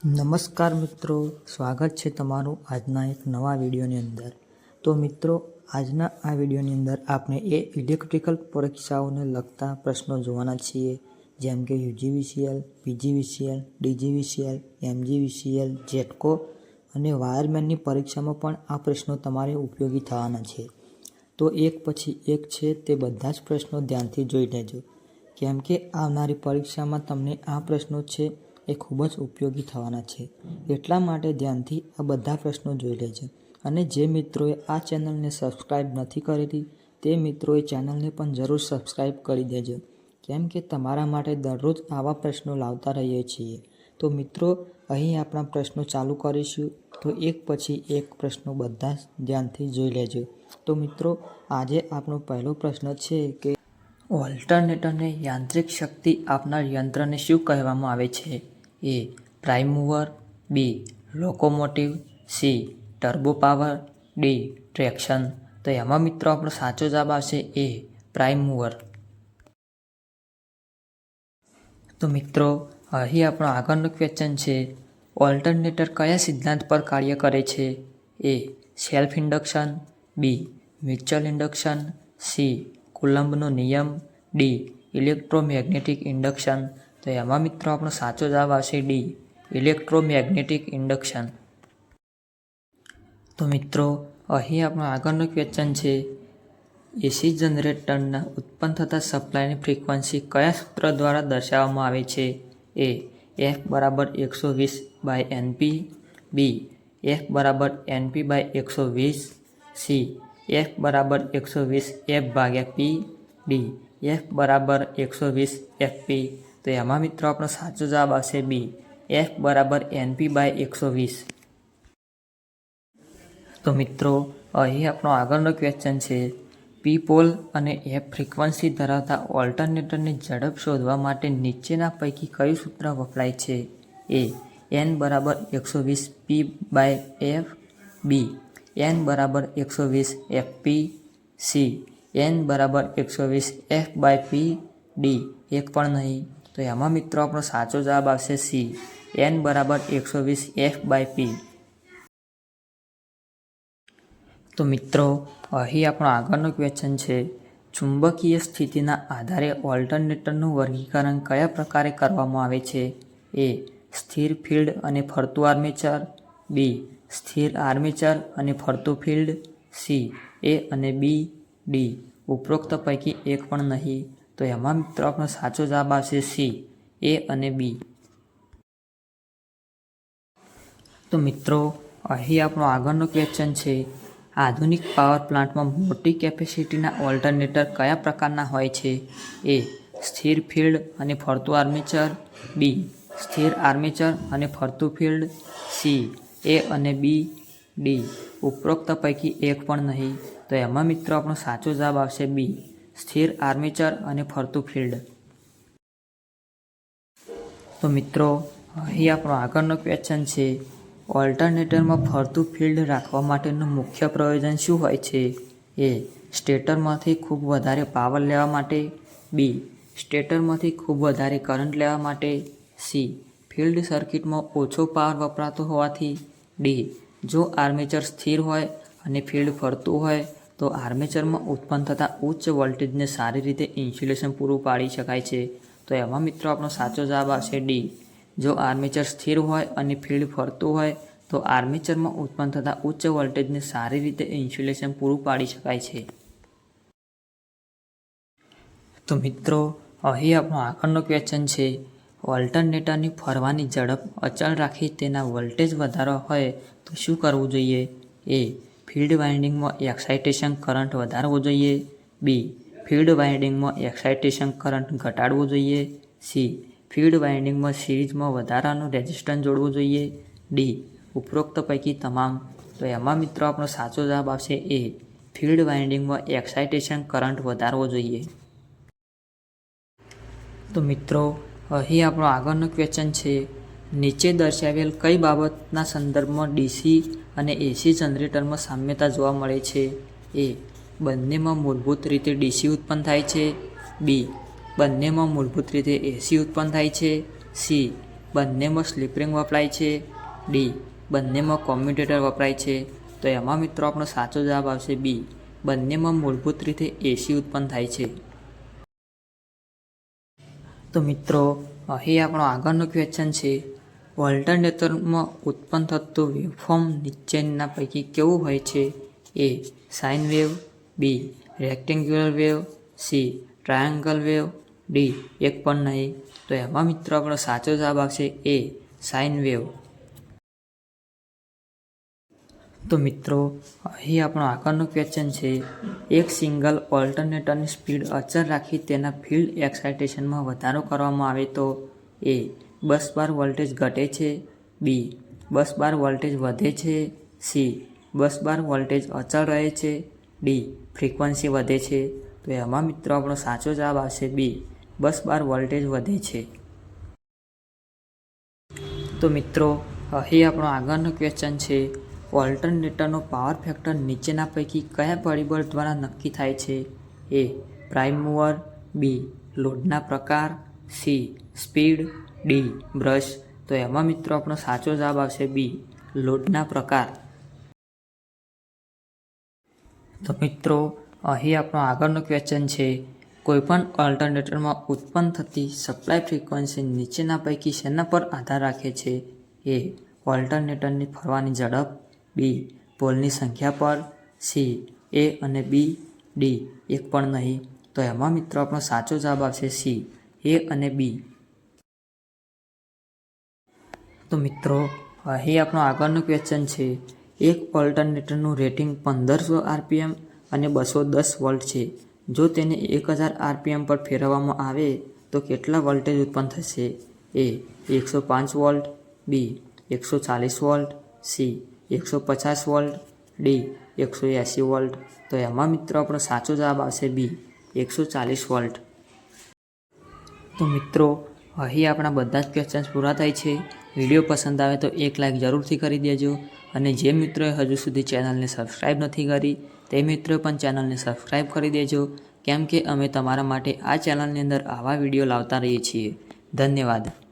નમસ્કાર મિત્રો, સ્વાગત છે તમારું આજના એક નવા વિડીયોની અંદર। તો મિત્રો, આજના આ વિડીયોની અંદર આપણે ઇલેક્ટ્રિકલ પરીક્ષાઓને લગતા પ્રશ્નો જોવાના છીએ, જેમ કે UGVCL, PGVCL, DGVCL, MGVCL, GETCO અને વાયરમેનની પરીક્ષામાં પણ આ પ્રશ્નો તમારે ઉપયોગી થવાના છે। તો એક પછી એક છે તે બધા જ પ્રશ્નો ધ્યાનથી જોઈ લેજો, કેમ કે આવનારી પરીક્ષામાં તમને આ પ્રશ્નો છે એ ખૂબ જ ઉપયોગી થવાના છે। એટલા માટે ધ્યાનથી આ બધા પ્રશ્નો જોઈ લેજો। અને જે મિત્રોએ આ ચેનલને સબસ્ક્રાઈબ નથી કરેલી તે મિત્રોએ ચેનલને પણ જરૂર સબસ્ક્રાઈબ કરી દેજો, કેમ કે તમારા માટે દરરોજ આવા પ્રશ્નો લાવતા રહીએ છીએ। તો મિત્રો, અહીં આપણા પ્રશ્નો ચાલુ કરીશું, તો એક પછી એક પ્રશ્નો બધા જ ધ્યાનથી જોઈ લેજો। તો મિત્રો, આજે આપણો પહેલો પ્રશ્ન છે કે ઓલ્ટરનેટરને યાંત્રિક શક્તિ આપનાર યંત્રને શું કહેવામાં આવે છે? A. Prime mover, B. Locomotive, C. Turbo power, D. Traction. તો એમાં મિત્રો આપણો સાચો જવાબ આવશે એ. Prime mover. તો મિત્રો, અહીં આપણો આગળનો ક્વેશ્ચન છે, ઓલ્ટરનેટર કયા સિદ્ધાંત પર કાર્ય કરે છે? A. Self induction, B. Mutual induction, C. કુલમ્બનો નિયમ, ડી. Electromagnetic induction. તો એમાં મિત્રો આપણો સાચો જવાબ આવશે ડી. Electromagnetic induction. તો મિત્રો, અહીં આપણો આગળનો ક્વેશ્ચન છે, એસી જનરેટરના ઉત્પન્ન થતા સપ્લાયની ફ્રીક્વન્સી કયા સૂત્ર દ્વારા દર્શાવવામાં આવે છે? એ. F = 120/NP, બી. F = NP/120, C. F = 120F/P, D. F = 120 Fp। તો એમાં મિત્રો આપણો સાચો જવાબ આવશે બી. F = NP/120। તો મિત્રો, અહીં આપણો આગળનો ક્વેશ્ચન છે, પી પોલ અને એફ ફ્રીક્વન્સી ધરાવતા ઓલ્ટરનેટરની ઝડપ શોધવા માટે નીચેના પૈકી કયું સૂત્ર વપરાય છે? એ. N = 120P/f, બી. N = 120 Fp, C. N = 120 F/P, D. એક પણ નહીં। તો એમાં મિત્રો આપણો સાચો જવાબ આવશે સી. N = 120 F/P। તો મિત્રો, અહીં આપણો આગળનો ક્વેશ્ચન છે, ચુંબકીય સ્થિતિના આધારે ઓલ્ટરનેટરનું વર્ગીકરણ કયા પ્રકારે કરવામાં આવે છે? એ. સ્થિર ફિલ્ડ અને ફરતું આર્મેચર, બી. સ્થિર આર્મેચર અને ફરતું ફિલ્ડ, સી. એ અને બી, ડી. ઉપરોક્ત પૈકી એક પણ નહીં। તો એમાં મિત્રો આપણો સાચો જવાબ આવશે સી. એ અને બી। તો મિત્રો, અહીં આપણો આગળનો ક્વેશ્ચન છે, આધુનિક પાવર પ્લાન્ટમાં મોટી કેપેસિટીના ઓલ્ટરનેટર કયા પ્રકારના હોય છે? એ. સ્થિર ફિલ્ડ અને ફરતું આર્મેચર, બી. સ્થિર આર્મેચર અને ફરતું ફિલ્ડ, સી. એ અને બી, ડી. ઉપરોક્ત પૈકી એક પણ નહીં। તો એમાં મિત્રો આપણો સાચો જવાબ આવશે બી. સ્થિર આર્મેચર અને ફરતું ફિલ્ડ। તો મિત્રો, અહીં આપણો આગળનો ક્વેશ્ચન છે, ઓલ્ટરનેટરમાં ફરતું ફિલ્ડ રાખવા માટેનું મુખ્ય પ્રયોજન શું હોય છે? એ. સ્ટેટરમાંથી ખૂબ વધારે પાવર લેવા માટે, બી. સ્ટેટરમાંથી ખૂબ વધારે કરંટ લેવા માટે, સી. ફિલ્ડ સર્કિટમાં ઓછો પાવર વપરાતો હોવાથી, ડી. જો આર્મેચર સ્થિર હોય અને ફિલ્ડ ફરતું હોય તો આર્મેચરમાં ઉત્પન્ન થતા ઉચ્ચ વોલ્ટેજને સારી રીતે ઇન્સ્યુલેશન પૂરું પાડી શકાય છે। તો એમાં મિત્રો આપણો સાચો જવાબ આવશે ડી. જો આર્મેચર સ્થિર હોય અને ફિલ્ડ ફરતું હોય તો આર્મેચરમાં ઉત્પન્ન થતા ઉચ્ચ વોલ્ટેજને સારી રીતે ઇન્સ્યુલેશન પૂરું પાડી શકાય છે। તો મિત્રો, અહીં આપણો આગળનો ક્વેશ્ચન છે, ઓલ્ટરનેટરની ફરવાની ઝડપ અચળ રાખી તેના વોલ્ટેજ વધારવા હોય તો શું કરવું જોઈએ? એ. ફિલ્ડ વાઇન્ડિંગમાં એક્સાઇટેશન કરંટ વધારવો જોઈએ, બી. ફિલ્ડ વાઇન્ડિંગમાં એક્સાઇટેશન કરંટ ઘટાડવો જોઈએ, સી. ફિલ્ડ વાઇન્ડિંગમાં સિરીઝમાં વધારાનું રેઝિસ્ટન્સ જોડવું જોઈએ, ડી. ઉપરોક્ત પૈકી તમામ। તો એમાં મિત્રો આપણો સાચો જવાબ આવશે એ. ફિલ્ડ વાઇન્ડિંગમાં એક્સાઇટેશન કરંટ વધારવો જોઈએ। તો મિત્રો, અહીં આપણો આગળનો ક્વેશ્ચન છે, નીચે દર્શાવેલ કઈ બાબતના સંદર્ભમાં ડીસી અને એસી જનરેટરમાં સામ્યતા જોવા મળે છે? એ. બંનેમાં મૂળભૂત રીતે ડીસી ઉત્પન્ન થાય છે, બી. બંનેમાં મૂળભૂત રીતે એસી ઉત્પન્ન થાય છે, સી. બંનેમાં સ્લીપ રિંગ વપરાય છે? ડી. બંનેમાં કોમ્યુટેટર વપરાય છે? તો એમાં મિત્રો આપણો સાચો જવાબ આવશે બી. બંનેમાં મૂળભૂત રીતે એસી ઉત્પન્ન થાય છે. તો મિત્રો અહીં આપણો આગળનો ક્વેશ્ચન છે, ઓલ્ટરનેટરમાં ઉત્પન્ન થતું વેવફોર્મ નીચેના પૈકી કેવું હોય છે? A. Sine wave, B. Rectangular wave, C. Triangle wave, D. એક પણ નહીં. તો એમાં મિત્રો આપણો સાચો જવાબ આવશે એ. Sine wave. તો મિત્રો અહીં આપણો આગળનો ક્વેશ્ચન છે, એક સિંગલ ઓલ્ટરનેટરની સ્પીડ અચળ રાખી તેના ફિલ્ડ એક્સાઇટેશનમાં વધારો કરવામાં આવે તો? એ. બસ બાર વોલ્ટેજ ઘટે છે, બી. બસ બાર વોલ્ટેજ વધે છે, સી. બસ બાર વોલ્ટેજ અચળ રહે છે, ડી. ફ્રીક્વન્સી વધે છે. તો એમાં મિત્રો આપણો સાચો જવાબ આવશે બી. બસ બાર વોલ્ટેજ વધે છે. તો મિત્રો અહીં આપણો આગળનો ક્વેશ્ચન છે, ઓલ્ટરનેટરનો પાવર ફેક્ટર નીચેના પૈકી કયા પરિબળ દ્વારા નક્કી થાય છે? એ. પ્રાઇમ મૂવર, બી. લોડના પ્રકાર, સી. Speed, D. બ્રશ. તો એમાં મિત્રો આપણો સાચો જવાબ આવશે બી. લોડના પ્રકાર. તો મિત્રો અહીં આપણો આગળનો ક્વેશ્ચન છે, કોઈપણ ઓલ્ટરનેટરમાં ઉત્પન્ન થતી સપ્લાય ફ્રીક્વન્સી નીચેના પૈકી શેના પર આધાર રાખે છે? એ. ઓલ્ટરનેટરની ફરવાની ઝડપ, બી. પોલની સંખ્યા પર, સી. એ અને બી, ડી. એક પણ નહીં. તો એમાં મિત્રો આપણો સાચો જવાબ આવશે સી. એ અને બી. તો મિત્રો અહીં આપણો આગળનો ક્વેશ્ચન છે, એક ઓલ્ટરનેટરનું રેટિંગ 1500 RPM અને 210 વોલ્ટ છે. જો તેને 1000 RPM પર ફેરવવામાં આવે તો કેટલા વોલ્ટેજ ઉત્પન્ન થશે? એ. 105 વોલ્ટ, બી. 140 volt, C. 150 volt, D. 180 volt. તો એમાં મિત્રો આપણો સાચો જવાબ આવશે બી. 140 વોલ્ટ. તો મિત્રો અહીં આપણા બધા જ ક્વેશ્ચન્સ પૂરા થાય છે. વિડીયો પસંદ આવે તો એક લાઇક જરૂરથી કરી દેજો, અને જે મિત્રોએ હજુ સુધી ચેનલને સબસ્ક્રાઈબ નથી કરી તે મિત્રો પણ ચેનલને સબસ્ક્રાઈબ કરી દેજો, કેમ કે અમે તમારા માટે આ ચેનલની અંદર આવા વિડીયો લાવતા રહીએ છીએ. ધન્યવાદ.